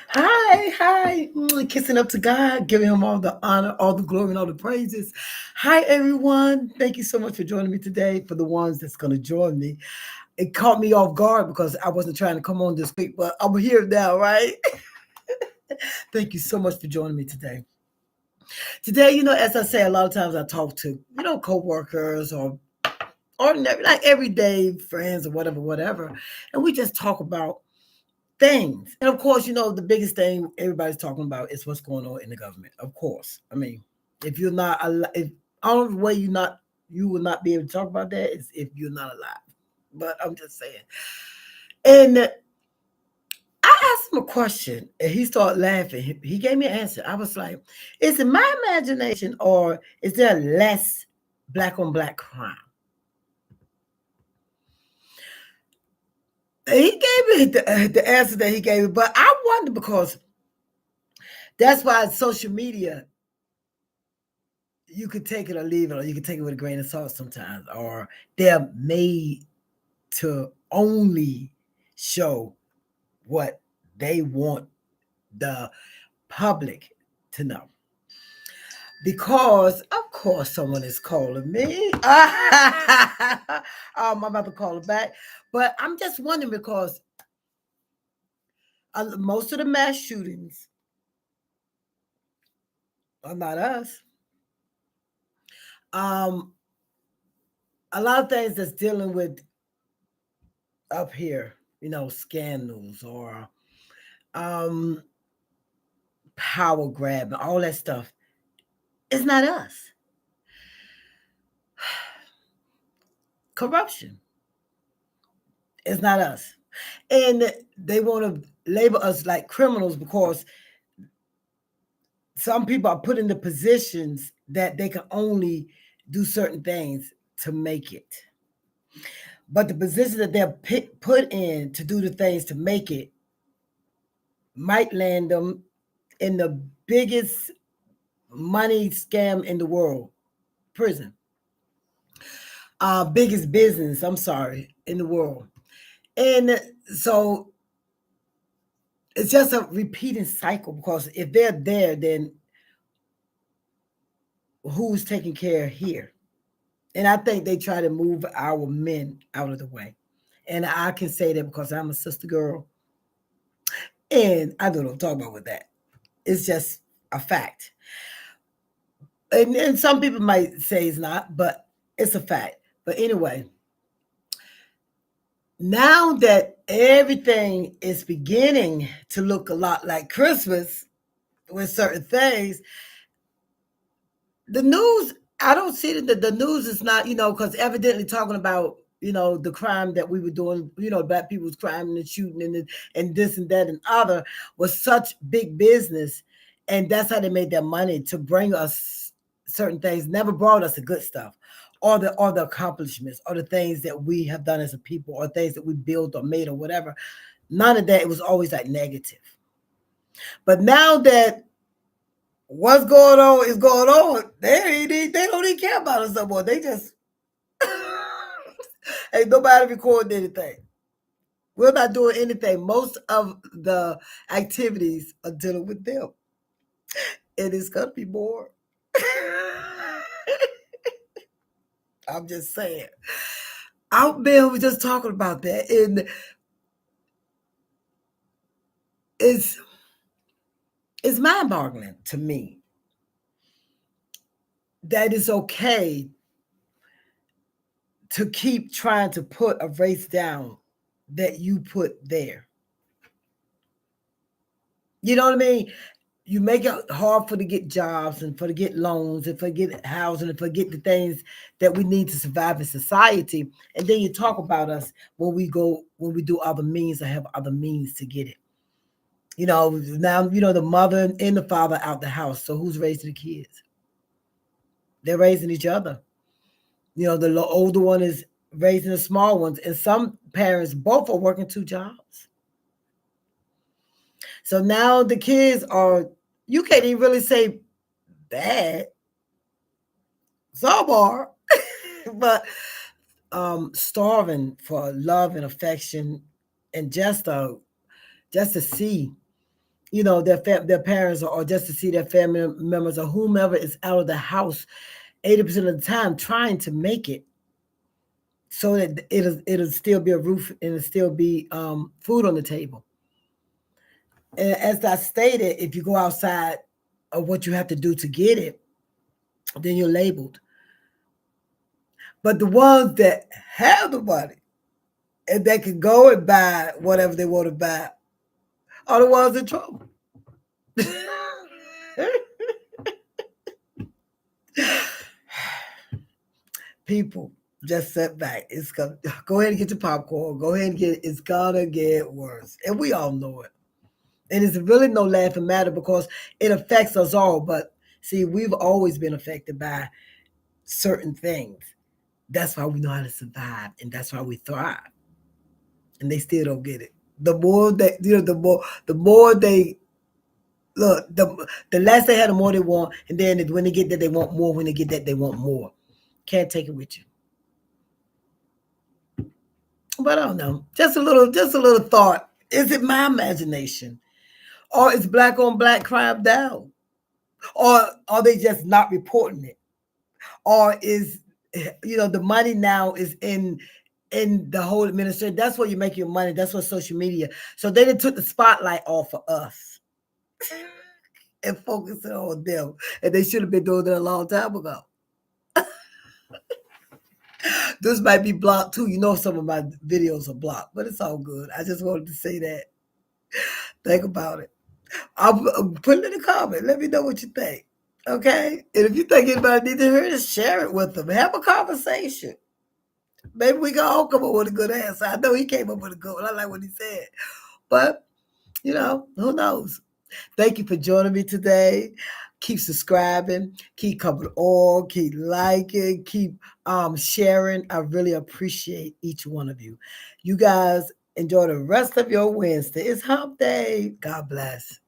Hi. Kissing up to God, giving him all the honor, all the glory, and all the praises. Hi, everyone. Thank you so much for joining me today. For the ones that's going to join me, it caught me off guard because I wasn't trying to come on this week, but I'm here now, right? Thank you so much for joining me today. Today, as I say, a lot of times I talk to, coworkers or ordinary, like everyday friends or whatever, and we just talk about things. And of course, the biggest thing everybody's talking about is what's going on in the government. Of course. I mean, if you're not alive, if only way you will not be able to talk about that is if you're not alive. But I'm just saying. And I asked him a question and he started laughing. He gave me an answer. I was like, is it my imagination or is there less black on black crime? He gave me the answer that he gave me, but I wonder because that's why social media, you could take it or leave it, or you can take it with a grain of salt sometimes, or they're made to only show what they want the public to know. Because of course someone is calling me. I'm about to call it back. But I'm just wondering because most of the mass shootings are not us. Um, a lot of things that's dealing with up here, scandals or um power grab and all that stuff. It's not us. Corruption. It's not us. And they want to label us like criminals because some people are put in the positions that they can only do certain things to make it. But the position that they're put in to do the things to make it might land them in the biggest money scam in the world, prison. Biggest business, I'm sorry, in the world. And so it's just a repeating cycle because if they're there, then who's taking care here? And I think they try to move our men out of the way. And I can say that because I'm a sister girl and I don't know what I'm talking about with that. It's just a fact. And some people might say it's not, but it's a fact. But anyway, now that everything is beginning to look a lot like Christmas with certain things, the news, I don't see that the news is not, because evidently talking about, the crime that we were doing, black people's crime and the shooting and this and that and other was such big business. And that's how they made their money to bring us certain things, never brought us the good stuff or the accomplishments or the things that we have done as a people or things that we built or made or whatever. None of that. It was always like negative. But now that what's going on is going on. They don't even care about us no more. They just ain't nobody recording anything. We're not doing anything. Most of the activities are dealing with them. And it's gonna be more. I'm just saying. Out there, we're just talking about that. And it's it's mind-boggling to me that it's okay to keep trying to put a race down that you put there. You know what I mean? You make it hard for to get jobs and for to get loans and for get housing and for get the things that we need to survive in society. And then you talk about us when we do other means or have other means to get it. Now the mother and the father out the house. So who's raising the kids? They're raising each other. The older one is raising the small ones, and some parents both are working two jobs. So now the kids are, you can't even really say bad. Some are, but starving for love and affection and just to see. their parents, or just to see their family members or whomever is out of the house 80% of the time trying to make it so that it'll still be a roof and it'll still be food on the table. And as I stated, if you go outside of what you have to do to get it, then you're labeled. But the ones that have the money and they can go and buy whatever they want to buy are the ones in trouble. People, just sit back. It's gonna go ahead and get your popcorn. Go ahead and it's gonna get worse. And we all know it. And it's really no laughing matter because it affects us all. But see, we've always been affected by certain things. That's why we know how to survive, and that's why we thrive. And they still don't get it. The more that the more they look, the less they had, the more they want, and then when they get that, they want more. When they get that, they want more. Can't take it with you. But I don't know. Just a little thought. Is it my imagination, or is black on black crime down, or are they just not reporting it, or is the money now is in the whole administration? That's where you make your money. That's what social media. So they done took the spotlight off of us and focusing on them, and they should have been doing it a long time ago. This might be blocked too. Some of my videos are blocked, but it's all good. I just wanted to say that. Think about it. I'll put it in the comment. Let me know what you think. Okay? And if you think anybody needs to hear it, share it with them. Have a conversation. Maybe we can all come up with a good answer. I know he came up with a good one. I like what he said. But, who knows? Thank you for joining me today. Keep subscribing, keep coming on, keep liking, keep sharing. I really appreciate each one of you. You guys enjoy the rest of your Wednesday. It's hump day. God bless.